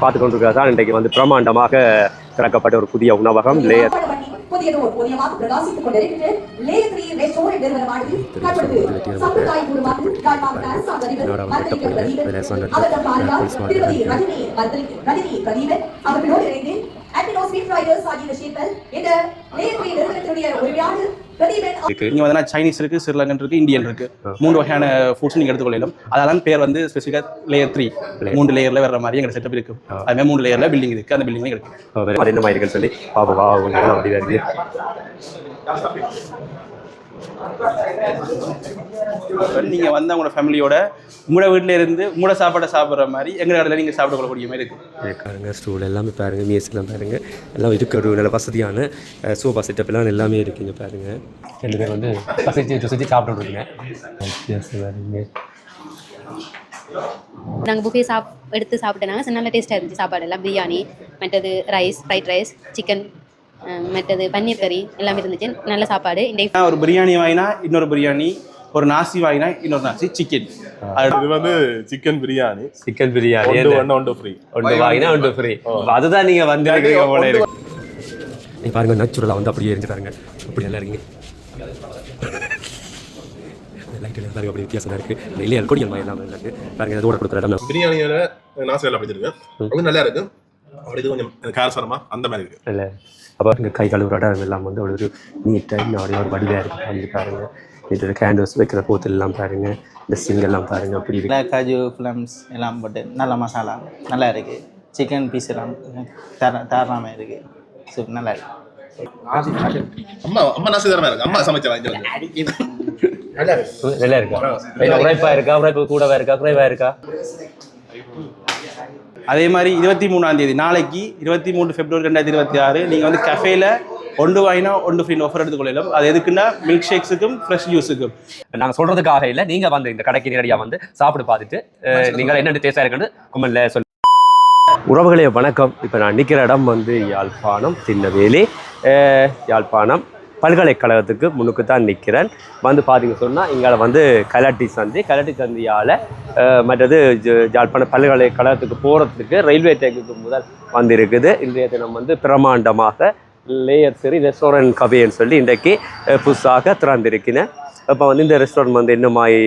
பார்த்து கொண்டிருக்கிறதா இன்றைக்கு வந்து பிரமாண்டமாக திறக்கப்பட்ட ஒரு புதிய உணவகம் லேயர் பிரகாசித்துக் கொண்டிருக்கின்ற லேயர் 3 ரெஸ்டாரண்ட் நிறுவனமானது தற்பொழுது சம்பிரதாய பூர்வமாக யாழ்ப்பாண அரசாங்க திருமதி ரஜினி பிரதீபன் அவர்களோடு இணைந்து அட்மாஸ்பியர் ரைடர்ஸ் ஆகிய ஷேப்பல் இந்த லேயர் 3 நிறுவனத்துடைய உரிமையாளர் இங்க வந்து சைனீஸ் இருக்கு, ஸ்ரீலங்கன் இருக்கு, இந்தியன் இருக்கு. 3 வகையான ஃபுட்ஸ் நீங்க எடுத்துக்கொள்ளலாம். அதெல்லாம் பேர் வந்து ஸ்பெசிஃபிக்கா லேயர் 3 3 லேயர்ல வர்ற மாதிரி எங்க செட்டப் இருக்கு. அதுமே 3 லேயர்ல பில்டிங் இருக்கு. அந்த பில்டிங்ல இருக்கு. அது என்ன மாதிரி இருக்குன்னு சொல்லி பாப்பா நல்லா அப்படி இருக்கு. நீங்க வந்து உங்களோட ஃபேமிலியோட உங்களோட வீட்டில இருந்து உங்களோட சாப்பாடை சாப்பிட்ற மாதிரி எங்க கடையில் நீங்கள் சாப்பிட கொள்ளக்கூடிய மாதிரி இருக்கு. பாருங்க ஸ்டூல் எல்லாமே பாருங்க, மீஸ் எல்லாம் பாருங்க, எல்லாம் இருக்கு. ஒரு நல்ல வசதியான சோஃபா செட்டப் எல்லாம் எல்லாமே இருக்குங்க. பாருங்க 2 பேர் வந்து பசைச்சு சாப்பிட்டுருக்குங்க. நாங்கள் புஃபே எடுத்து சாப்பிட்டனாங்க. நல்ல டேஸ்ட்டாக இருந்துச்சு சாப்பாடு எல்லாம். பிரியாணி, மற்றது ரைஸ், ஃப்ரைட் ரைஸ், சிக்கன், மற்றது பன்னீர் கறி எல்லாமே இருந்துச்சு. நல்ல சாப்பாடு. இன்றைக்கு ஒரு பிரியாணி வாங்கினா இன்னொரு பிரியாணி, ஒரு நாசி வாங்கினா இன்னொரு நாசி, சிக்கன். இது வந்து சிக்கன் பிரியாணி ஒன்று ஃப்ரீ, ஒன்று வாங்கினா ஒன்று ஃப்ரீ. அதுதான் நீங்கள் வந்து போல இருக்கு. நீங்கள் பாருங்க, நேச்சுரலாக வந்து அப்படியே இருந்து பாருங்க, அப்படி நல்லா இருக்குங்க. லைட் பாருங்க, அப்படி வித்தியாசமாக இருக்குது. இல்லையா கொடியல் மாதிரி எல்லாம் இருக்குது பாருங்க. அதோட கொடுக்குற இடம் பிரியாணியோட நாசி வேலை பிடிச்சிருக்கு. அது நல்லா இருக்கு. அப்படி இது கொஞ்சம் காரசாரமா அந்த மாதிரி இருக்கு. இல்லை அப்போ இங்கே கை கழுவுற இடம் எல்லாம் வந்து ஒரு நீட்டாக இன்னும் ஒரு வடிவாக இருக்குது. அப்படி பாருங்க, இது கேண்டல்ஸ் வைக்கிற போத்தில் எல்லாம் பாருங்க, இந்த சிங்கெல்லாம் பாருங்க, அப்படி இருக்கு. காஜு ஃபிளம்ஸ் எல்லாம் போட்டு நல்ல மசாலா நல்லா இருக்குது. சிக்கன் பீஸ் எல்லாம் தாராளமாக இருக்குது. சூப்பர் நல்லா இருக்கு. அம்மா நாசி தரமா இருக்கு. அம்மா சமைச்சா நல்லா இருக்கா? உரைப்பாக இருக்கா? உரைப்பு கூடவா இருக்கா? குறைவாக இருக்கா? அதே மாதிரி 23ஆம் தேதி நாளைக்கு 23 பிப்ரவரி 2026 நீங்கள் வந்து கஃபேல ஒன்று வாங்கினா ஒன்று ஃப்ரீ ஆஃபர் எடுத்துக்கொள்ளலாம். அது எதுக்குன்னா மில்க் ஷேக்ஸுக்கும் ஃப்ரெஷ் ஜூஸுக்கும். நாங்கள் சொல்கிறதுக்காக இல்லை, நீங்கள் வந்து இந்த கடைக்கு நேரடியாக வந்து சாப்பிட்டு பார்த்துட்டு நீங்கள் என்னென்ன டேஸ்டாக இருக்குன்னு கமெண்ட்ல சொல்லி. உறவுகளே வணக்கம். இப்போ நான் நிற்கிற இடம் வந்து யாழ்ப்பாணம் திண்ணவேலி. யாழ்ப்பாணம் பல்கலைக்கழகத்துக்கு முன்னுக்கு தான் நிற்கிறேன். வந்து பார்த்தீங்க சொன்னால் இங்கே வந்து கலட்டி சந்தியால் மற்றது யாழ்ப்பாணம் பல்கலைக்கழகத்துக்கு போகிறதுக்கு ரயில்வே டேக்குக்கு முதல் வந்திருக்குது. இன்றைய தினம் வந்து பிரமாண்டமாக லேயர் 3 ரெஸ்டாரண்ட் கஃபேன்னு சொல்லி இன்றைக்கு புதுசாக திறந்திருக்கிறேன். இப்போ வந்து இந்த ரெஸ்டாரண்ட் வந்து என்னமாய்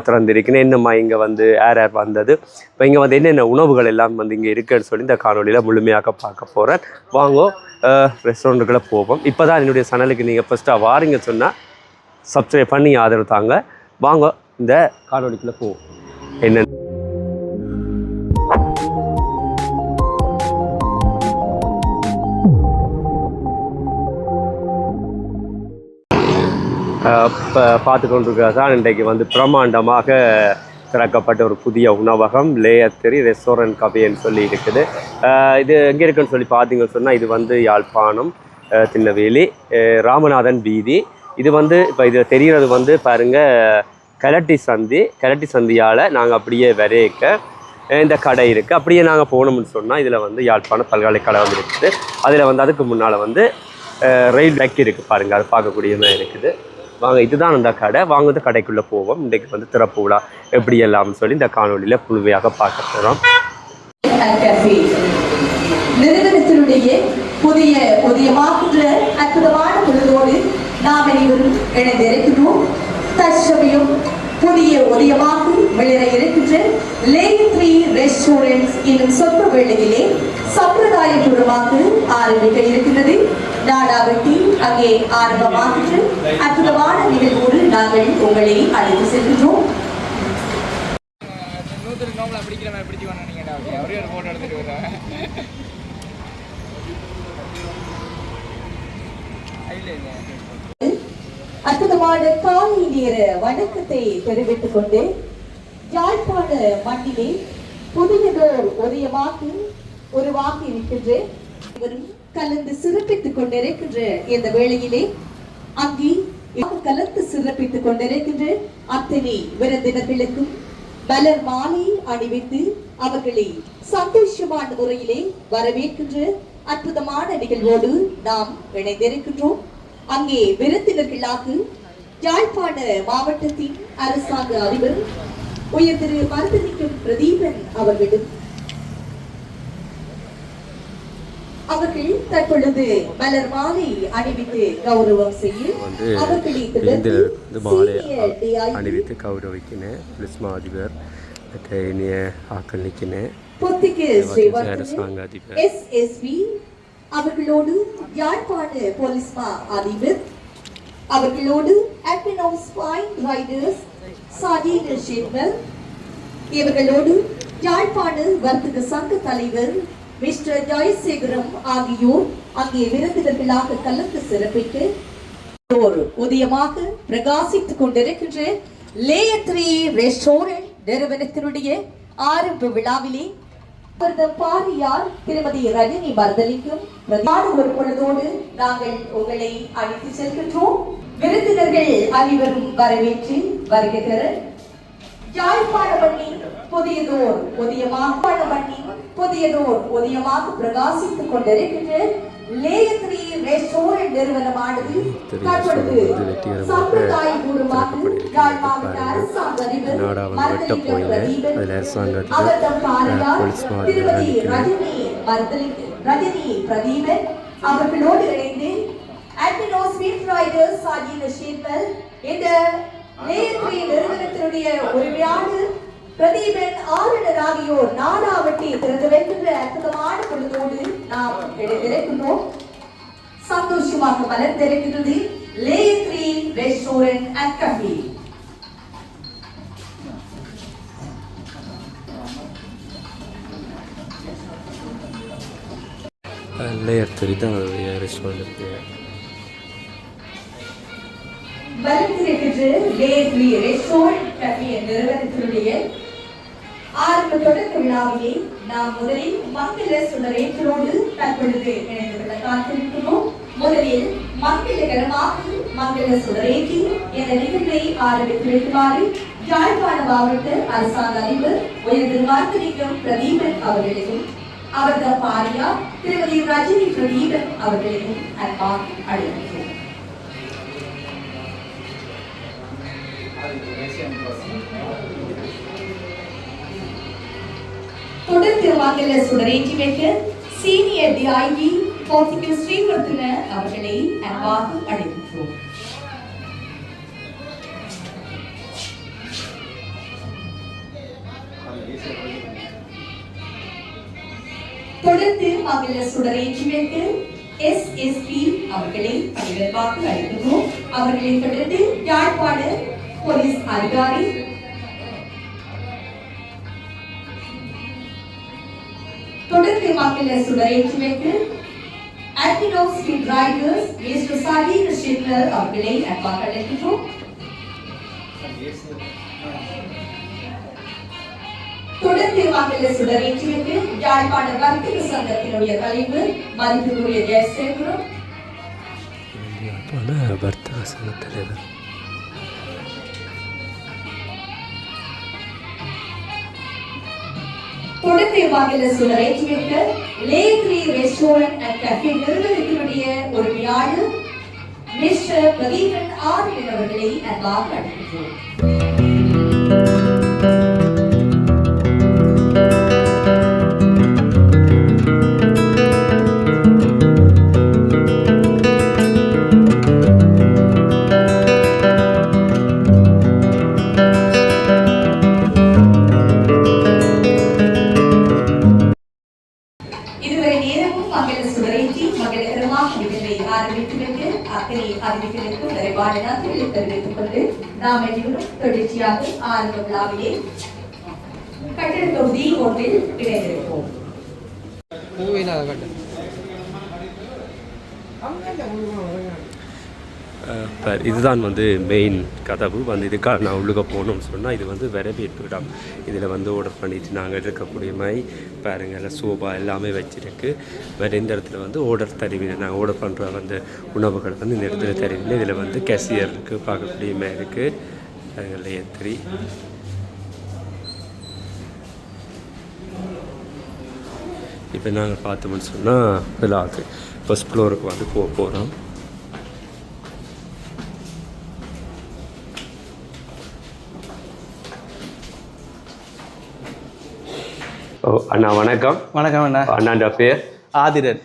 திறந்திருக்கிறேன், என்னமாய் இங்கே வந்து யார் வந்தது, இப்போ இங்கே வந்து என்னென்ன உணவுகள் எல்லாம் வந்து இங்கே இருக்குன்னு சொல்லி இந்த காணொலியில் முழுமையாக பார்க்க போகிறேன். வாங்கோ ரெஸ்டாரண்ட்டுக்குள்ளே போவோம். இப்போ தான் என்னுடைய சேனலுக்கு நீங்கள் ஃபஸ்ட்டாக வாரீங்க சொன்னால் சப்ஸ்கிரைப் பண்ணி ஆதரவு தாங்க. வாங்க இந்த காணொலிக்குள்ளே போவோம். என்ன பார்த்து கொண்டிருக்கிறதா இன்றைக்கு வந்து பிரமாண்டமாக திறக்கப்பட்ட ஒரு புதிய உணவகம் லேயர் 3 ரெஸ்டாரண்ட் கஃபேன்னு சொல்லி இருக்குது. இது எங்கே இருக்குன்னு சொல்லி பார்த்தீங்கன்னு சொன்னால் இது வந்து யாழ்ப்பாணம் திண்ணவேலி ராமநாதன் வீதி. இது வந்து இப்போ இது தெரிகிறது வந்து பாருங்கள் கலட்டி சந்தியால் நாங்கள் அப்படியே வரைக்க இந்த கடை இருக்குது. அப்படியே நாங்கள் போகணும்னு சொன்னால் இதில் வந்து யாழ்ப்பாணம் பல்கலைக்கழகம் இருக்குது. அதில் வந்து அதுக்கு முன்னால் வந்து ரயில் ட்ராக் இருக்குது பாருங்கள், அது பார்க்கக்கூடிய மாதிரி இருக்குது. வாங்க, இதுதான் அந்த கடை. வாங்க கடைக்குள்ளே போவோம். இன்றைக்கு வந்து திறப்பு விழா எப்படி எல்லாம்னு சொல்லி இந்த காணொலியில் முழுமையாக பார்க்க போகிறோம். நிறுவனத்தினுடைய புதிய மாற்ற அற்புதமான பொழுதோடு நாம் அனைவரும் இணைந்திருக்கிறோம். தற்சமயம் புதிய ஒலியமாக வெளியிட இருக்கின்ற லேயர் 3 ரெஸ்டாரண்ட்ஸ் இன்னும் சொற்ப வேளையிலே சம்பிரதாயபூர்வமாக ஆரம்பிக்க இருக்கின்றது. நாடாவட்டி அங்கே ஆரம்பமாகின்ற அற்புதமான நிகழ்வோடு நாங்கள் உங்களை அழைத்து செல்கின்றோம். அற்புதமான காலை நேர வணக்கத்தை தெரிவித்துக் கொண்டு யாழ்ப்பாண மண்ணிலே புதியதோர் உருவாக்கி இருக்கின்ற கலந்து சிறப்பித்துக் கொண்டிருக்கின்ற இந்த வேளையிலே அங்கே கலந்து சிறப்பித்துக் கொண்டிருக்கின்ற அத்தனை விருந்தினர்களுக்கும் மலர் மாலை அணிவித்து அவர்களை சந்தோஷமான முறையிலே வரவேற்கின்ற அற்புதமான நிகழ்வோடு நாம் இணைந்திருக்கின்றோம். அங்கே விருந்தினர்களாக யாழ்ப்பாண மாவட்டத்தின் அரசாங்க அதிபர் உயர் திரு மருதனிக்கும் பிரதீபன் அவர்களும் அவர்கள் தற்பொழுது மலர் மாலை அணிவித்து கௌரவம் செய்ய வந்து அவர்களை இந்த மாலை senior DIG அணிவித்து கௌரவிக்கினேன் புலிஸ் அதிபர் மற்ற இனிய ஆக்கள் நிற்கினேன் பொத்திக்கு அரசாங்க ஸ்ரீவர்தன அதிபர் SSV அவர்களோடு யாழ்ப்பாண போலீஸ் மா அதிபர் அவர்களோடு அட்மின் ஆஃப் ஸ்பைன் ரைடர்ஸ் சாஜீன ஷேர்மல் இவர்களோடு யாழ்ப்பாண வர்த்தக சங்க தலைவர் மிஸ்டர் ஜெயசேகரம் ஆகியோர் அங்கே விருந்தினர்களாக கலந்து சிறப்பித்து ஒரு உதயமாக பிரகாசித்துக் கொண்டிருக்கின்ற லேயர் 3 ரெஸ்டாரண்ட் நிறுவனத்தினுடைய ஆரம்ப விழாவிலே பாரியார் திருமதி ரஜினி மர்தலிக்கும் பிரதான ஒரு பொழுதோடு நாங்கள் உங்களை அழைத்து செல்கின்றோம். விருந்தினர்கள் அனைவரும் வரவேற்று வருகிற யாழ்ப்பாண மண்ணின் புதியதோர் உதயமாக பிரகாசித்துக் கொண்டிருக்கின்ற லேயர் 3 ரெஸ்டாரண்ட் நிறுவனமானது தற்பொழுது சம்பிரதாயபூர்வமாக யாழ் மாவட்ட அரசாங்க அதிபர் மர்தலிக்கும் திருமதி ரஜினி பிரதீபன் அவர்களோடு இணைந்து அட்மினோ ஸ்வீட் ரைடர்ஸ் சாஜீன ஷேர்மல் இந்த லேயர் 3 நிறுவனத்தினுடைய உரிமையாளர் பிரதீபன் ஆளுநர் ஆகியோர் நாடாவட்டி திறந்து வைக்கின்ற அற்புதமான பொழுதோடு நாம் எழுந்திருக்கின்றோம். சந்தோஷமாக மலர்ந்திருக்கிறது layer 3 restaurant and cafe. Layer 3 தான் ரெஸ்டாரண்ட் இருக்கு. மலர்ந்திருக்கின்ற லேயர் 3 ரெஸ்டாரண்ட் கஃபே நிறுவனத்தினுடைய ஆரம்ப தொடக்க விழாவிலே நாம் முதலில் மங்கள சுடரேற்றோடு தற்பொழுது இணைந்து கொள்ள காத்திருக்கிறோம். முதலில் மங்களகரமாக மங்கள சுடரேற்றி இந்த நிகழ்வை ஆரம்பித்து வைக்குமாறு யாழ்ப்பாண மாவட்ட அரசாங்க அதிபர் உயர்ந்து மர்தலிக்கும் பிரதீபன் அவர்களையும் அவரது பாரியார் திருமதி ரஜினி பிரதீபன் அவர்களையும் அன்பாக அழைக்கிறோம். தொடர்ந்து மங்கள சுடரேற்றி வைக்க சீனியர் டிஐஜி பொத்திக்கு ஸ்ரீவர்தன அவர்களை அன்பாக அழைக்கிறோம். தொடர்ந்து மங்கள சுடரேற்றி வைக்க SSP அவர்களை அன்பாக அழைக்கிறோம். அவர்களை தொடர்ந்து யாழ்ப்பாண போலீஸ் அதிகாரி தொடர்ந்து மங்கள சுடரேற்றி வைக்க admin of sweet riders mister Sajeena Shermal அவர்களை அன்பாக அழைக்கிறோம். தொடர்ந்து மங்கள சுடரேற்றி வைக்க யாழ்ப்பாண வர்த்தக சங்கத்தினுடைய தலைவர் மதிப்புக்குரிய ஜெயசேகரம் வர்த்தக சங்க தலைவர் தொடர்ந்து மங்கள சுடரேற்றி வைக்க லேயர் 3 ரெஸ்டாரண்ட் அண்ட் கஃபே நிறுவனத்தினுடைய உரிமையாளர் மிஸ்டர் பிரதீபன் ஆறுடன் அவர்களை அன்பாக அழைக்கிறோம். இதுவரை நேரமும் மங்கள சுடரேற்றி மங்களகரமாக நிகழ்வை ஆரம்பித்து வைக்க அத்தனை அறிவிப்பிற்கு நிறைவான நன்றிகளை தெரிவித்துக் கொண்டு நாம் அனைவரும் தொடர்ச்சியாக ஆரம்ப விழாவிலே கட்டட தொகுதி ஒன்றில் இணைந்திருப்போம். இதுதான் வந்து மெயின் கதவு வந்து இதுக்காக நான் உள்ளுக்க போகணும்னு சொன்னால் இது வந்து வரவேற்பு இடம். இதில் வந்து ஆர்டர் பண்ணிவிட்டு நாங்கள் இருக்கக்கூடிய மாதிரி பாருங்கள் சோபா எல்லாமே வச்சுருக்கு. வேறு இந்த இடத்துல வந்து ஆர்டர் தருவீங்க. நாங்கள் ஆர்டர் பண்ணுற வந்து உணவுகள் வந்து இந்த இடத்துல தருவீங்க. இதில் வந்து கேஷியர் இருக்குது, பார்க்கக்கூடிய மாதிரி இருக்குது. அதுங்களில் லேயர் 3 இப்போ நாங்கள் பார்த்தோம்னு சொன்னால் இதில் ஆகுது. ஃபர்ஸ்ட் ஃப்ளோருக்கு வந்து போகிறோம். ஓ அண்ணா வணக்கம். வணக்கம் அண்ணா. அண்ணாண்ட பேர்? ஆதிரன்.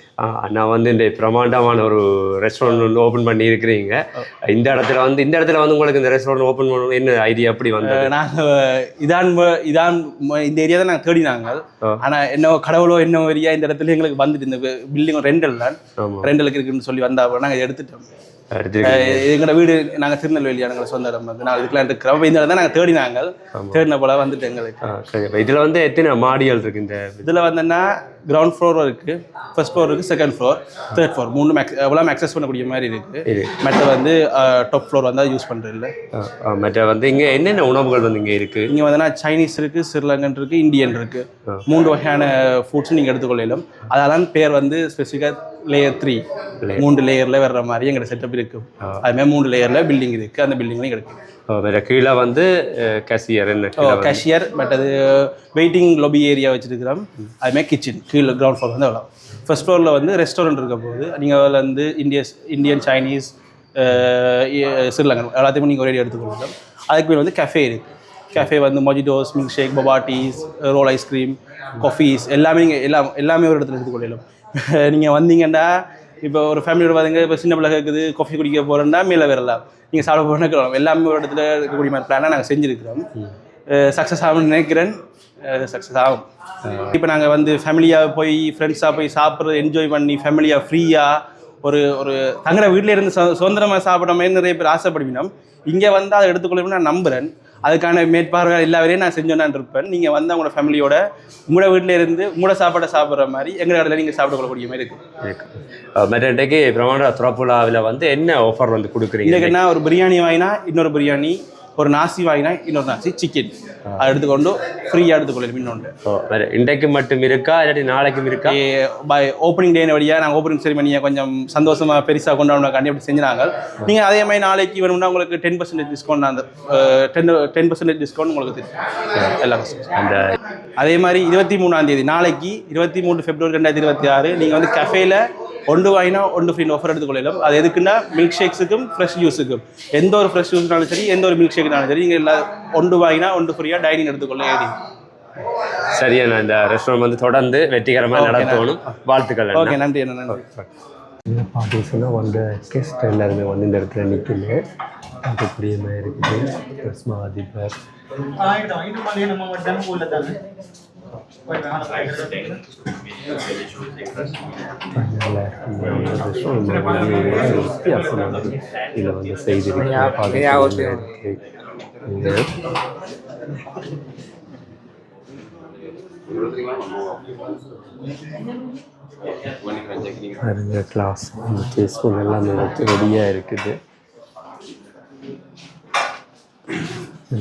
நான் வந்து இந்த பிரமாண்டமான ஒரு ரெஸ்டாரண்ட் ஒன்று ஓப்பன் பண்ணி இருக்கிறீங்க. இந்த இடத்துல வந்து உங்களுக்கு இந்த ரெஸ்டாரண்ட் ஓப்பன் பண்ணணும் என்ன ஐடியா எப்படி வந்து? நாங்கள் இதான் இந்த ஏரியா தான் நாங்கள் தேடினாங்க. ஆனால் என்ன கடவுளோ என்ன ஏரியா இந்த இடத்துல எங்களுக்கு வந்துட்டு இந்த பில்டிங் ரெண்டல் தான் ரெண்டலுக்கு இருக்குன்னு சொல்லி வந்தா நாங்கள் எடுத்துட்டோம். எங்களோட வீடு நாங்கள் திருநெல்வேலி எங்களை சொந்த இடம் வந்து நான் இதுக்கெல்லாம் இருக்கிறோம். இந்த இடம் தான் நாங்கள் தேடினாங்க. தேடின போல வந்துட்டு எங்களுக்கு. இதில் வந்து எத்தனை மாடிகள் இருக்கு? இந்த இதில் வந்துன்னா கிரவுண்ட் ஃப்ளோர் இருக்கு, ஃபர்ஸ்ட் ஃப்ளோர் இருக்கு, செகண்ட் ஃப்ளோர், தேர்ட் ஃப்ளோர், மூணு எவ்வளோ அக்சஸ் பண்ணக்கூடிய மாதிரி இருக்கு. மற்ற வந்து டாப் ஃப்ளோர் வந்து யூஸ் பண்ணுறது இல்லை. மற்ற வந்து இங்கே என்னென்ன உணவுகள் வந்து இங்கே இருக்கு? இங்கே வந்துன்னா சைனீஸ் இருக்கு, ஸ்ரீலங்கன் இருக்கு, இந்தியன் இருக்கு. 3 வகையான ஃபுட்ஸ் நீங்கள் எடுத்துக்கொள்ளலாம். அதெல்லாம் பேர் வந்து ஸ்பெசிஃபிக்காக லேயர் 3 3 லேயரில் வர்ற மாதிரி எங்களோட செட்டப் இருக்கு. அதுமாதிரி 3 லேயரில் பில்டிங் இருக்கு. அந்த பில்டிங்லையும் கிடைக்கும். வேற கீழே வந்து கேஷியர் கேஷியர் மற்றது வெயிட்டிங் லொபி ஏரியா வச்சுருக்கிறோம். அதுமாதிரி கிச்சன் கீழே கிரவுண்ட் ஃப்ளோர் வந்து அவ்வளோ. ஃபர்ஸ்ட் ஃப்ளோரில் வந்து ரெஸ்டாரண்ட் இருக்க போது நீங்கள் அதில் வந்து இந்தியன் சைனீஸ் ஸ்ரீலங்கன் எல்லாத்தையுமே நீங்கள் ஒரே எடுத்துக்கொள்ளலாம். அதுக்கு மேலே வந்து கஃபே இருக்குது. கஃபே வந்து மொஜிட்டோஸ், மில்க் ஷேக், பபாட்டீஸ், ரோல் ஐஸ்கிரீம், காஃபீஸ் எல்லாமே நீங்கள் எல்லாமே ஒரு இடத்துல எடுத்துக்கொள்ளலாம். நீங்கள் வந்தீங்கன்னா இப்போ ஒரு ஃபேமிலியோட பார்த்தீங்க, இப்போ சின்ன பிள்ளை இருக்குது காஃபி குடிக்க போகிறோன்னா மேலே வரலாம், நீங்கள் சாப்பிட போகிறோம். எல்லாமே ஒரு இடத்துல இருக்கக்கூடிய மாதிரி பிளானாக நாங்கள் செஞ்சுருக்கிறோம். சக்ஸஸ் ஆகும்னு நினைக்கிறேன். சக்ஸஸ் ஆகும். இப்போ நாங்கள் வந்து ஃபேமிலியாக போய் ஃப்ரெண்ட்ஸாக போய் சாப்பிட்றது என்ஜாய் பண்ணி ஃபேமிலியாக ஃப்ரீயாக ஒரு தங்குற வீட்டில் இருந்து சுதந்திரமாக சாப்பிட்ற மாதிரி நிறைய பேர் ஆசைப்படுவினோம். இங்கே வந்து அதை எடுத்துக்கொள்ளணும்னு நான் நம்புகிறேன். அதுக்கான மேற்பார்வை எல்லா வேலையும் நான் செஞ்சோன்னு இருப்பேன். நீங்கள் வந்து உங்களோட ஃபேமிலியோட உங்களோட வீட்டில் இருந்து உங்களோட சாப்பாடை சாப்பிட்ற மாதிரி எங்கள் இடத்துல நீங்கள் சாப்பிட கொள்ளக்கூடிய மாதிரி இருக்குது. மற்றன்றைக்கு பிரமாண்ட துறப்புலாவில் வந்து என்ன ஆஃபர் வந்து கொடுக்குறீங்க? இதுக்கு என்ன ஒரு பிரியாணி வாங்கினா இன்னொரு பிரியாணி, ஒரு நாசி வாங்கினா இன்னொரு நாசி, சிக்கன் அதை எடுத்துக்கொண்டு ஃப்ரீயாக எடுத்துக்கொள்ளலாம். இன்னொன்று இன்றைக்கு மட்டும் இருக்கா இல்லாட்டி நாளைக்கும் இருக்கா? பை ஓப்பனிங் டே வழியாக நாங்கள் ஓப்பனிங் செரிமனியை கொஞ்சம் சந்தோஷமாக பெருசாக கொண்டாடுனாக்காண்டி அப்படி செஞ்சாங்க. நீங்கள் அதே மாதிரி நாளைக்கு வேணும்னா உங்களுக்கு 10% டிஸ்கவுண்ட், அந்த 10% டிஸ்கவுண்ட் உங்களுக்கு தெரியும் எல்லா அந்த. அதே மாதிரி 23ஆம் தேதி நாளைக்கு 23 February 2026 நீங்கள் வந்து கஃபேல 1 வாங்கினா 1 ஃப்ரீ ஆஃபர் எடுத்துக்கொள்ளலாம். அது எதுக்குன்னா மில்க் ஷேக்ஸுக்கும் ஃப்ரெஷ் ஜூஸுக்கும். எந்த ஒரு ஃப்ரெஷ் ஜூஸ்னாலும் சரி, எந்த ஒரு மில்க் ஷேக்னாலும் சரி, நீங்கள் எல்லாம் 1 வாங்கினா 1 ஃப்ரீயாக டைனிங் எடுத்துக்கொள்ள ஏறி. சரியா, நான் இந்த ரெஸ்டாரண்ட் வந்து தொடர்ந்து வெற்றிகரமாக நடத்தணும். வாழ்த்துக்கள். ஓகே, நன்றி. நன்றி. பார்த்தீங்கன்னா வந்து கெஸ்ட் எல்லாருமே வந்து இந்த இடத்துல நிற்குது. பார்க்கக்கூடிய மாதிரி இருக்குது. கிறிஸ்மா அதிபர் வித்தியாசமானது இதில் வந்து செய்திருக்கேன். கிளாஸ் ஸ்பூன் எல்லாமே வச்சு ரெடியாக இருக்குது.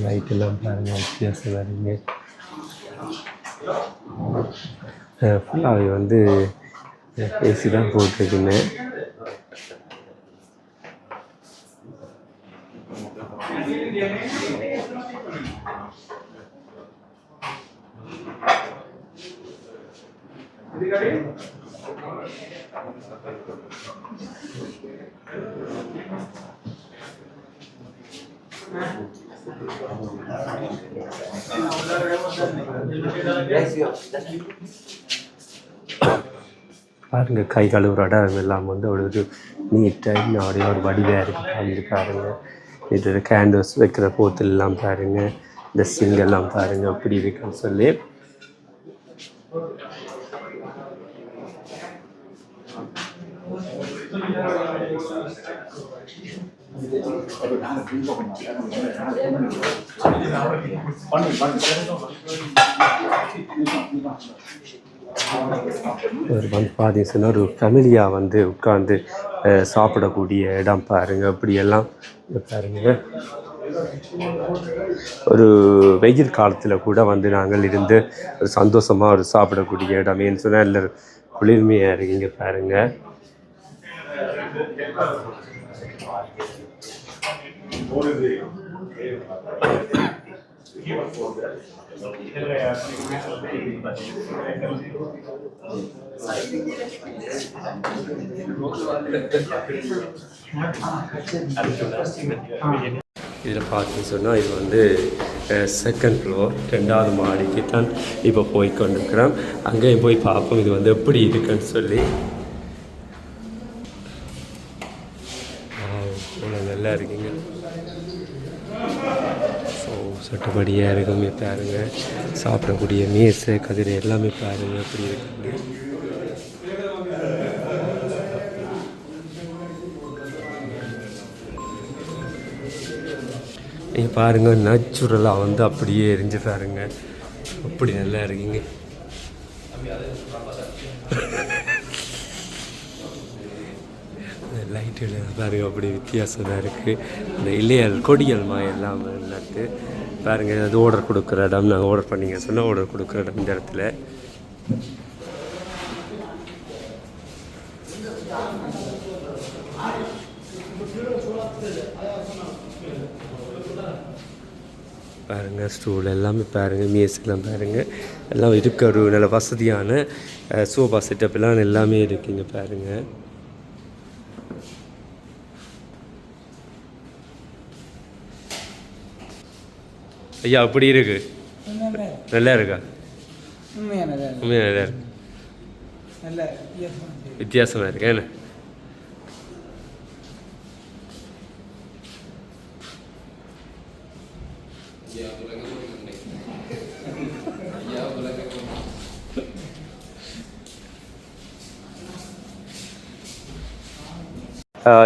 லைட் எல்லாம் பாருங்க வித்தியாசம் வருங்க. ஃபுல்லாகவே வந்து ஏசி தான் போட்டிருக்குங்க. பாருங்க, கை கழுவுற இடம் எல்லாம் வந்து அவ்வளோ நீட்டாக அப்படியே ஒரு வடிவாக இருக்குது. பாருங்க, இது கேண்டில்ஸ் வைக்கிற போத்தில் எல்லாம் பாருங்க, இந்த சிங்கெல்லாம் பாருங்க அப்படி இருக்குன்னு சொல்லி. ஒரு வந்து பார்த்தீங்கன்னா ஒரு ஃபேமிலியாக வந்து உட்காந்து சாப்பிடக்கூடிய இடம் பாருங்க. அப்படியெல்லாம் பாருங்க, ஒரு வெயில் காலத்தில் கூட வந்து நாங்கள் இருந்து ஒரு சந்தோஷமாக ஒரு சாப்பிடக்கூடிய இடம். ஏன்னு சொன்னால் எல்லோரும் குளிர்மையாக இருக்குங்க பாருங்க. இதில் பார்த்து சொன்னால் இது வந்து செகண்ட் ஃப்ளோர் 2வது மாடிக்கு தான் இப்போ போய் கொண்டிருக்கிறோம். அங்கேயும் போய் பார்ப்போம் இது வந்து எப்படி இருக்குன்னு சொல்லி. நல்லா இருக்குங்க. ஸோ சட்டப்படியாக இருக்குமே பாருங்க. சாப்பிடக்கூடிய மேசை கதிரை எல்லாமே பாருங்க எப்படி இருக்குங்க. நீங்கள் பாருங்கள் நேச்சுரலாக வந்து அப்படியே எரிஞ்சு பாருங்க. அப்படி நல்லா இருக்குங்க. லைட்டுகள் பாருங்க அப்படி வித்தியாசமாக இருக்குது. இந்த இலையல் கொடிகள் எல்லாம் நட்டு பாருங்கள். அது ஆர்டர் கொடுக்குற இடம். நாங்கள் ஆர்டர் பண்ணிங்க சொன்னால் ஆர்டர் கொடுக்குற இடம் இந்த இடத்துல. பாருங்கள் ஸ்டூல் எல்லாமே பாருங்கள். மேஸ்லாம் பாருங்கள் எல்லாம் இருக்க ஒரு நல்ல வசதியான சோஃபா செட்டப் எல்லாம் எல்லாமே இருக்குங்க பாருங்கள். ஐயா அப்படி இருக்கு. நல்லா இருக்கா? உண்மையாக நல்லா இருக்கு. வித்தியாசமாக இருக்கு என்ன?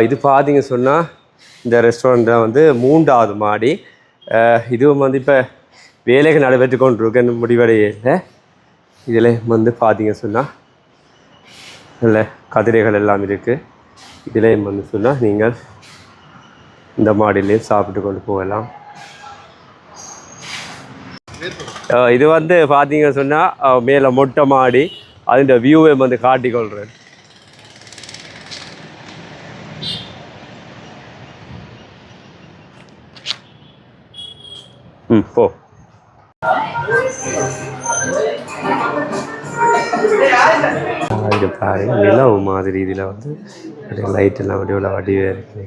இது பார்த்தீங்க சொன்னால் இந்த ரெஸ்டாரண்ட் தான் வந்து 3வது மாடி. இதுவும் வந்து இப்போ வேலைகள் நடைபெற்று கொண்டு இருக்கு, முடிவடையே இல்லை. இதில் வந்து பார்த்தீங்க சொன்னால் நல்ல கதிரைகள் எல்லாம் இருக்குது. இதில் வந்து சொன்னால் நீங்கள் இந்த மாடியிலையும் சாப்பிட்டு கொண்டு போகலாம். இது வந்து பார்த்தீங்க சொன்னால் மேலே மொட்டை மாடி. அதுன்ற வியூவை வந்து காட்டிக்கொள்கிறேன். போ. இது பாருங்க நிலவு மாதிரி. இதில் வந்து லைட் எல்லாம் வடிவில் வடிவாக இருக்குது.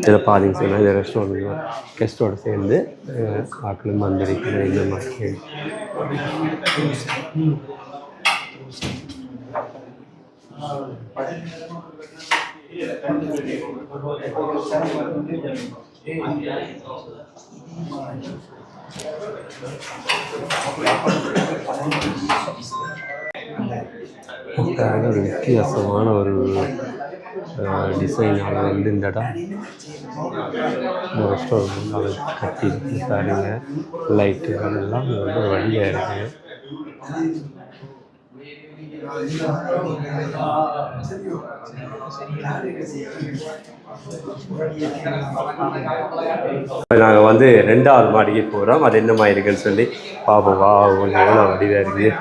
இதில் பார்த்தீங்க சொன்னால் இந்த ரெஸ்டாரண்ட் கெஸ்ட்டோடு சேர்ந்து ஆக்களும் வந்திருக்கிற இந்த மாதிரி. ஒரு வித்தியாசமான ஒரு டிசைனால் வந்து இந்த இடம் ரெஸ்டாரண்ட் வந்து அதை கட்டி பாருங்க. லைட்டுகள் எல்லாம் ரொம்ப வழியாக இருக்குது. நாங்கள் வந்து 2வது மாடிக்கு போகிறோம். அது என்ன மாதிரி இருக்குன்னு சொல்லி பார்ப்போம். வா கொஞ்சம் எவ்வளோ வடிவாக இருக்குது.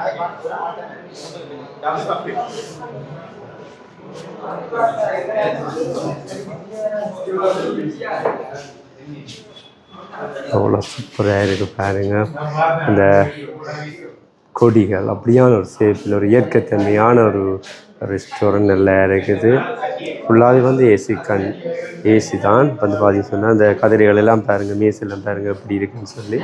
அவ்வளோ சூப்பராக இருக்குது பாருங்க. அந்த கொடிகள் அப்படியான ஒரு ஷேப்பில் ஒரு இயற்கைத்தன்மையான ஒரு ரெஸ்டாரண்ட் நல்லா இருக்குது. ஃபுல்லாகவே வந்து ஏசி தான் வந்து பார்த்தீங்க சொன்னால் அந்த கதிரைகள் எல்லாம் பாருங்கள், மேசெல்லாம் பாருங்கள் எப்படி இருக்குன்னு சொல்லி.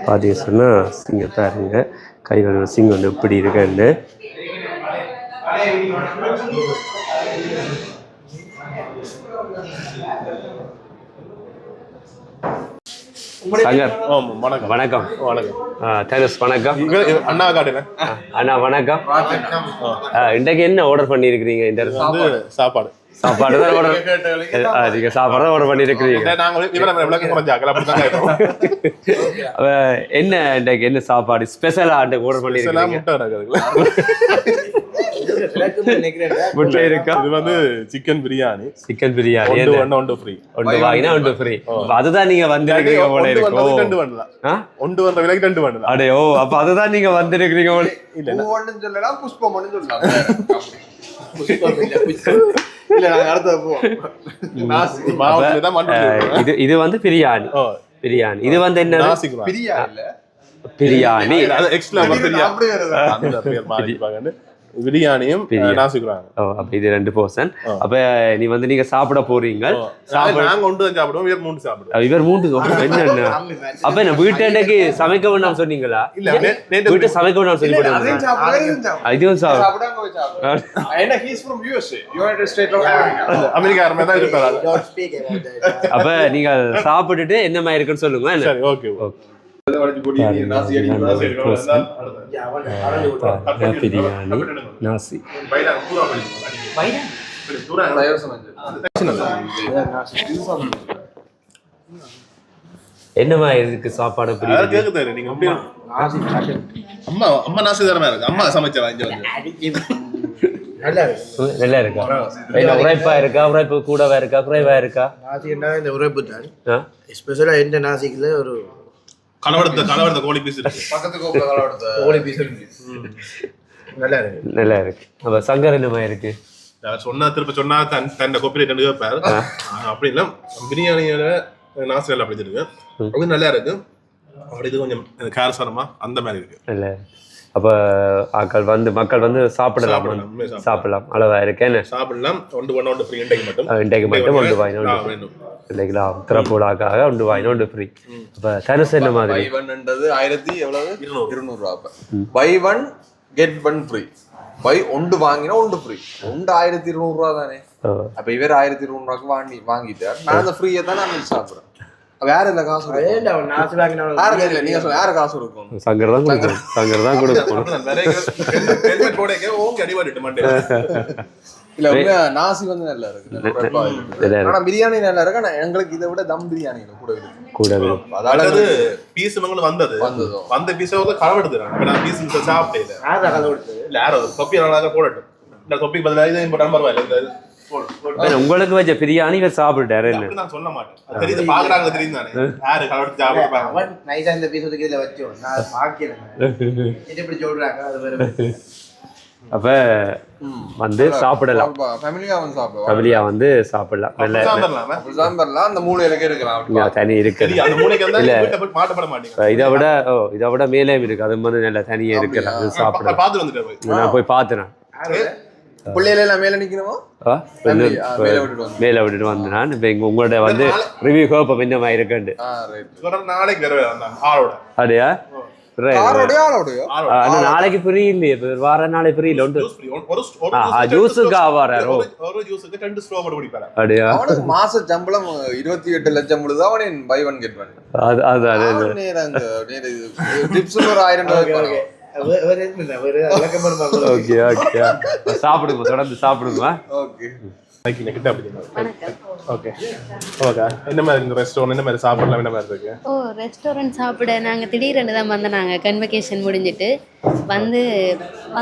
பார்த்தீங்க சொன்னால் சிங்க பாருங்க கைகள் சிங்கம் வந்து எப்படி இருக்குன்னு. வணக்கம் வணக்கம் வணக்கம் அண்ணா காட்டுங்க. அண்ணா வணக்கம். இன்றைக்கு என்ன ஆர்டர் பண்ணியிருக்கிறீங்க? இந்த வந்து சாப்பாடு தான் order நீங்க சாப்பாடு தான் ஆர்டர் பண்ணிருக்கீங்க. நாங்க இவர விளக்கம் குறைஞ்சாக்கல அப்படிதான் கேட்டோம். என்ன இன்னைக்கு என்ன சாப்பாடு ஸ்பெஷலா ஆர்டர் பண்ணிருக்கீங்க? முட்டை இருக்குதுல. முட்டை இருக்கா? இது வந்து சிக்கன் பிரியாணி. சிக்கன் பிரியாணி ஒன்று ஃப்ரீ. ஒன்று வாங்கினா ஒன்று ஃப்ரீ. அதுதான் நீங்க வந்திருக்கீங்க போல இருக்கு. ரெண்டு பண்ணலாம். ஒன்று வந்த விலைக்கு ரெண்டு பண்ணலாம். அடே ஓ அப்ப அதுதான் நீங்க வந்திருக்கீங்க போல. இல்ல ஒன்னு சொல்லலாம் புஷ்பம் ஒன்னு சொல்லலாம். இல்ல நாங்க அடுத்து போவோம். இது வந்து பிரியாணி. பிரியாணி இது வந்து என்ன? பிரியாணி அது எக்ஸ்ட்ரா பிரியாணி. அந்த பேர் மாறிப்பாங்க. பிரியாணியும் நாசிக்குறாங்க. அப்ப இது 2 போர்ஷன். அப்ப நீ வந்து நீங்க சாப்பிட போறீங்க. நாங்க ஒன்று தான் சாப்பிடுவோம், இவர் 3 சாப்பிடுவோம். இவர் 3 என்ன? அப்ப என்ன வீட்டுக்கு சமைக்க வேண்டாம் சொன்னீங்களா? இல்ல வீட்டு சமைக்க வேண்டாம் சொல்லி போடுங்க. இதுவும் சாப்பிடுங்க. ஏன்னா he is from USA, United States of America. அமெரிக்காரமே தான் இருப்பாரு. அப்ப நீங்க சாப்பிட்டுட்டு என்ன மாதிரி இருக்குன்னு சொல்லுங்க. சரி ஓகே ஓகே. பிரியாணி நாசி என்ன மாதிரி இருக்கு சாப்பாடு? அம்மா அம்மா நாசி தரமா இருக்கு. அம்மா சமைச்சா இங்க வந்து நல்லா இருக்கா? உரைப்பா இருக்கா? உரைப்பு கூடவா இருக்கா குறைவா இருக்கா? நாசின்னா இந்த உரைப்பு தான் ஸ்பெஷலா எந்த நாசிக்குல ஒரு கலவரத்த கோழி பீஸ் இருக்கு. பக்கத்து கோப்புல கலவரத்த கோழி பீஸ் இருக்கு. நல்லா இருக்கு. அப்ப சங்கர் என்ன மாதிரி இருக்கு? சொன்னா திருப்ப சொன்னா தன் காப்பிரைட் கேட்பாரு. அப்படி இல்ல பிரியாணியோட நாசி நல்லா அப்படி இருக்கு. அது நல்லா இருக்கு. அப்படி இது கொஞ்சம் காரசாரமா அந்த மாதிரி இருக்கு. இல்ல அப்ப மக்கள் வந்து சாப்பிடலாம் அளவா இருக்கேன்னு சாப்பிடலாம். ஒன்று ஃப்ரீ. இன்றைக்கு மட்டும் ஒன்று வாங்கினோம். இல்லைங்களா? திறப்புலாக்காக ஒன்று வாங்கினோம் ஒன்று ஃப்ரீ. அப்ப தனுசு என்ன மாதிரி? பை ஒன்ன்றது 1200 ரூபாய். Buy one get one free. Buy ஒன்று வாங்கினா ஒன்று ஃப்ரீ. ஒன்று 1200 ரூபா தானே. அப்ப இவர் 1200 ரூபாய்க்கு வாங்கிட்டார். நான் அந்த ஃப்ரீயை தான் நான் சாப்பிடுறேன். வேற இல்ல காசு நீங்க சொல்ல யார காசு இருக்கும்? சங்கர் தான் கொடுக்கணும். இல்ல உங்க நாசி வந்து நல்லா இருக்கு. ஆனா பிரியாணி நல்லா இருக்கு. ஆனா எங்களுக்கு இதை விட தம் பிரியாணி கூட இருக்கு. அதாவது பீஸ் வந்த பீஸை கலவெடுத்துறாங்க. பீஸ் சாப்பிட்டேன் இல்ல யாரோ தொப்பி நல்லா போடட்டும். இந்த தொப்பிக்கு பதிலாக இதை போட்டாலும் பரவாயில்ல. உங்களுக்கு வச்ச பிரியாணி இவர் சாப்பிட்டாரு. நான் சொல்ல மாட்டேன். தெரியுது பாக்குறாங்க. தெரியும் தானே யாரு கலவெடுத்து சாப்பிடுறாங்க. நைஸா இந்த பீஸ் ஒதுக்கி இதுல வச்சோம். நான் பாக்கிறேன் எப்படி சொல்றாங்க. அது வேற. அப்ப வந்து சாப்பிடலாம். ஃபேமிலியா வந்து சாப்பிடலாம். நல்ல சாம்பர்லாம் அந்த மூலையில இருக்கலாம். தனி இருக்கு. இதை விட மேலே இருக்கு. அது வந்து நல்ல தனியா இருக்கு. அது சாப்பிடலாம். நான் போய் பார்த்தேன். மேல நிக்கணுமா? மேல விட்டுட்டு வந்து நான் உங்களோட வந்து ரிவ்யூ கேப்போம் என்ன மாதிரி இருக்குன்னு. அப்படியா? நாளைக்கு ஃப்ரீ இல்லையே. வார நாளை ஃப்ரீ இல்ல. ஜூஸுக்கா வராரோ? அப்படியா? மாச சம்பளம் 28 லட்சம் அவன் பை ஒன் கெட் ஒன். சாப்பிடுங்க. தொடர்ந்து சாப்பிடுங்க. ரெஸ்டாரண்ட் சாப்பிட நாங்க திடீரென்று தான் வந்தோம். நாங்க கன்வகேஷன் முடிஞ்சிட்டு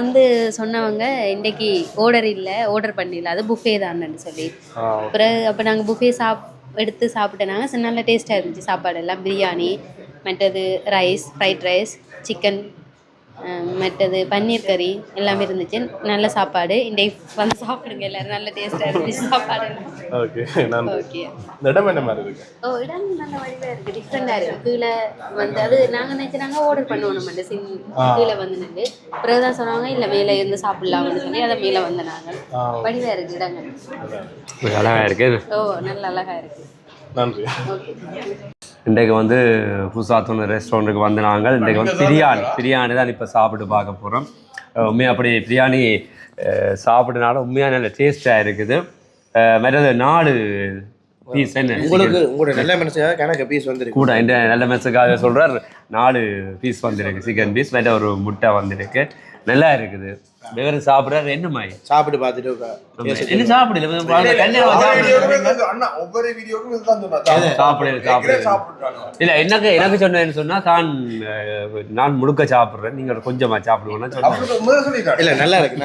வந்து சொன்னவங்க இன்னைக்கு ஆர்டர் பண்ணல, அது புஃபே தான்னு சொல்லி. பிறகு அப்போ நாங்கள் புஃபே எடுத்து சாப்பிட்டேனாங்க. நல்ல டேஸ்ட்டாக இருந்துச்சு சாப்பாடு எல்லாம். பிரியாணி, மற்றது ரைஸ், ஃப்ரைட் ரைஸ், சிக்கன், மற்றது பன்னீர் கறி எல்லாமே இருந்துச்சு. நல்ல சாப்பாடு. இன்றைக்கு வந்து சாப்பிடுங்க எல்லாரும். நல்ல டேஸ்ட்டாக இருந்துச்சு சாப்பாடு. ஓகே. இடம் நல்ல வடிவாக இருக்குது. டிஃப்ரெண்டாக இருக்குது. கீழே வந்து அது நாங்கள் நினச்சினாங்க ஆர்டர் பண்ணுவோம். கீழே வந்து நின்று பிறகு தான் சொன்னாங்க இல்லை மேலே இருந்து சாப்பிடலாம்னு சொல்லி அதை மேலே வந்து நாங்கள் வடிவாக இருக்குது. இடங்கள் அழகாக இருக்கு. நல்ல அழகாக இருக்குது. நன்றி. இன்றைக்கு வந்து புதுசாக ரெஸ்டாரண்ட்டுக்கு வந்து நாங்கள் இன்றைக்கு வந்து பிரியாணி தான் இப்போ சாப்பிட்டு பார்க்க போகிறோம். உண்மையாக அப்படி பிரியாணி சாப்பிட்டனால உண்மையாக நல்ல டேஸ்ட்டாக இருக்குது. மற்றது பீஸ் என்ன உங்களோட நல்ல மனசுக்காக கணக்கு பீஸ் வந்துருக்கு கூட இந்த நல்ல மெஸ்ஸுக்காக சொல்கிறார் 4 பீஸ் வந்திருக்கு சிக்கன் பீஸ் மேலே ஒரு முட்டை வந்திருக்கு நல்லா இருக்குது வெறும் சாப்பிட்றாரு என்ன மாதிரி சாப்பிட்டு பார்த்துட்டு என்ன சாப்பிடல ஒவ்வொரு வீடியோக்கும் இதுதான் சொன்னா சாப்பிடு இல்லை எனக்கு சொன்னேன்னு சொன்னா நான் முழுக்க சாப்பிட்றேன் நீங்கள் கொஞ்சமா சாப்பிடுவோம்னா சொன்னேன் இல்ல நல்லா இருக்கு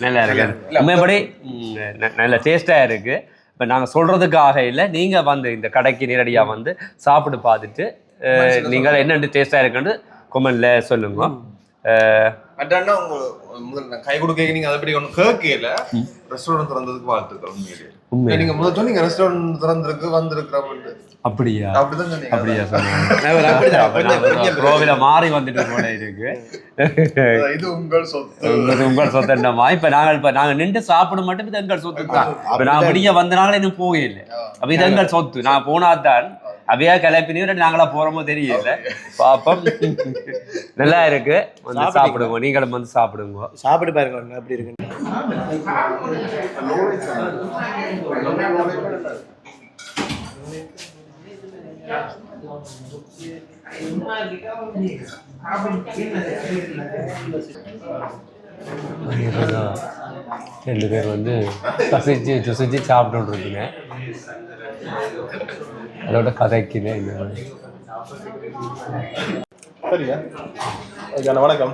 நல்லா இருக்கு உண்மைப்படி நல்ல டேஸ்டா இருக்கு இப்போ நாங்கள் சொல்றதுக்காக இல்லை நீங்க வந்து இந்த கடைக்கு நேரடியாக வந்து சாப்பிட்டு பார்த்துட்டு நீங்கள் என்னென்னு டேஸ்டா இருக்குன்னு கொமெண்ட்ல சொல்லுங்க. அண்ணா உங்க முதல்ல கை கொடுக்க நீங்க அதை பற்றி ஒன்றும் கேட்கல ரெஸ்டாரண்ட் திறந்ததுக்கு வாழ்த்துக்கள் உண்மையிலே நீங்க முதல் சொன்னீங்க ரெஸ்டாரண்ட் திறந்திருக்கு வந்திருக்கிறோம் அப்படியா அப்படிதான் சொன்னீங்க அப்படியா சொன்னீங்க மாறி வந்துட்டு போல இருக்கு இது உங்கள் சொத்து உங்கள் சொத்துமா இப்ப நாங்க நின்று சாப்பிட மட்டும் இது எங்கள் சொத்து தான். இப்ப நான் வெளியே வந்தனால இன்னும் போகல அப்ப இது எங்கள் சொத்து நான் போனாதான் அவையா கிளப்பினீங்க நாங்களா போறோமோ தெரியல பாப்போம். நல்லா இருக்கு வந்து சாப்பிடுங்க நீங்களும் வந்து சாப்பிடுங்க சாப்பிட்டு பாருங்க எப்படி இருக்கு ரெண்டு பேர் வந்து சுசிச்சு சாப்பிட்டு இருக்கீங்க அதோட கதைக்குது இந்த மாதிரி. சரியா வணக்கம்.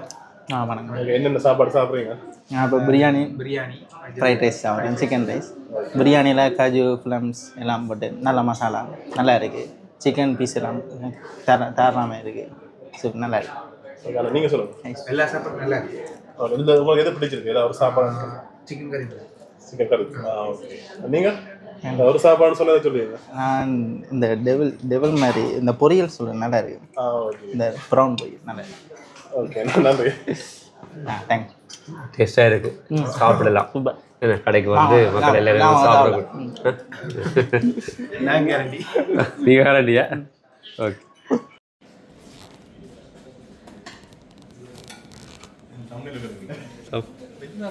வணக்கம். என்னென்ன சாப்பாடு சாப்பிட்றீங்க? நான் இப்போ பிரியாணி ஃப்ரைட் ரைஸ் சாப்பிட்றேன், சிக்கன் ரைஸ். பிரியாணியில் காஜு ஃபிளம்ஸ் எல்லாம் போட்டு நல்ல மசாலா நல்லா இருக்குது. சிக்கன் பீஸ் எல்லாம் தாராளமாக இருக்குது. சூப்பர் நல்லா இருக்குது. நீங்கள் சொல்லுங்கள். எல்லா சாப்பாடும் நல்லா இருக்கு. உங்களுக்கு எது பிடிச்சிருக்கு? ஏதாவது ஒரு சாப்பாடு? சிக்கன் கறி. சிக்கன் கறி. ஓகே. நீங்கள் ஒரு சாப்பாடு சொல்லுவீங்க? நான் இந்த டெவல் மாதிரி இந்த பொரியல் சொல்கிறேன் நல்லா இருக்குது. ஓகே. இந்த ப்ரௌன் பொரியல் நல்லா இருக்குது. ஓகே நன்றி. தேங்க்ஸ். டேஸ்டாக இருக்கு சாப்பிடலாம். என்ன கடைக்கு வந்து மக்கள் எல்லாரும் சாப்பிடணும். நான் கேரண்டி. நீங்கள் கேரண்டியா? ஓகே. என்ன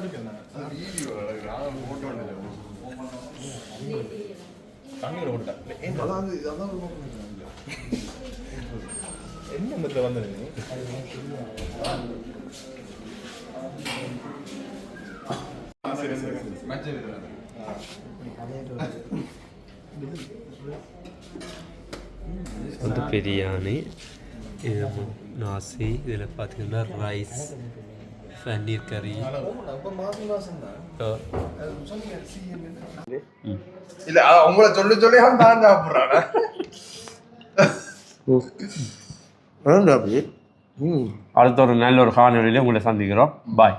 வந்து வந்து பிரியாணி, நாசி, இதில் பார்த்தீங்கன்னா ரைஸ், பன்னீர் கறி. இல்ல உங்களை சொல்லி நான் சாப்பிட்றேன். அடுத்த ஒரு நல்ல ஒரு காணொலியில் உங்களை சந்திக்கிறோம். பாய்.